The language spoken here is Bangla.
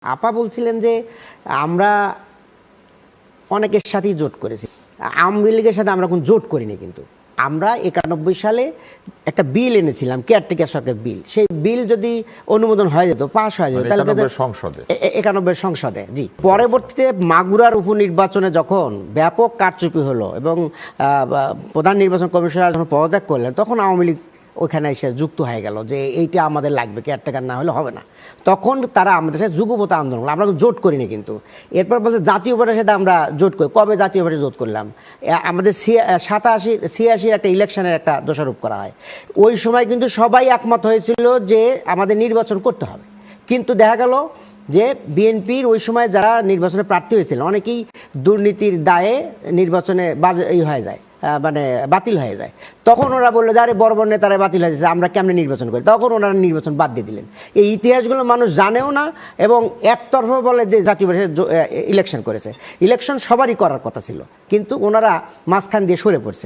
আপা বলছিলেন যে আমরা অনেকের সাথেই জোট করেছি। আওয়ামী লীগের সাথে আমরা কোনো জোট করিনি, কিন্তু আমরা 91 সালে একটা বিল এনেছিলাম, কেয়ারটেকার সরকার বিল। সেই বিল যদি অনুমোদন হয়ে যেত, পাশ হয়ে যেত, তাহলে 91 সংসদে, জি। পরবর্তীতে মাগুরার উপনির্বাচনে যখন ব্যাপক কারচুপি হলো এবং প্রধান নির্বাচন কমিশনার যখন পদত্যাগ করলেন, তখন আওয়ামী লীগ ওইখানে এসে যুক্ত হয়ে গেল যে এইটা আমাদের লাগবে, কেয়ারটেকার না হলে হবে না। তখন তারা আমাদের সাথে যুগপৎ আন্দোলন করলো। আমরা জোট করিনি, কিন্তু এরপর বলতে জাতীয় পার্টির সাথে আমরা জোট করি। কবে জাতীয় পার্টি জোট করলাম? আমাদের 86 একটা ইলেকশনের একটা দোষারোপ করা হয়। ওই সময় কিন্তু সবাই একমত হয়েছিল যে আমাদের নির্বাচন করতে হবে, কিন্তু দেখা গেল যে বিএনপির ওই সময় যারা নির্বাচনে প্রার্থী হয়েছিল অনেকেই দুর্নীতির দায়ে নির্বাচনে হয়ে যায়, মানে বাতিল হয়ে যায়। তখন ওরা বললো যে আরে বড় বড় নেতারা বাতিল হয়ে যাচ্ছে, আমরা কেমনে নির্বাচন করি? তখন ওনারা নির্বাচন বাদ দিয়ে দিলেন। এই ইতিহাসগুলো মানুষ জানেও না, এবং একতরফা বলে যে জাতীয় পরিষদ ইলেকশন করেছে। ইলেকশন সবারই করার কথা ছিল, কিন্তু ওনারা মাঝখান দিয়ে সরে পড়ছে।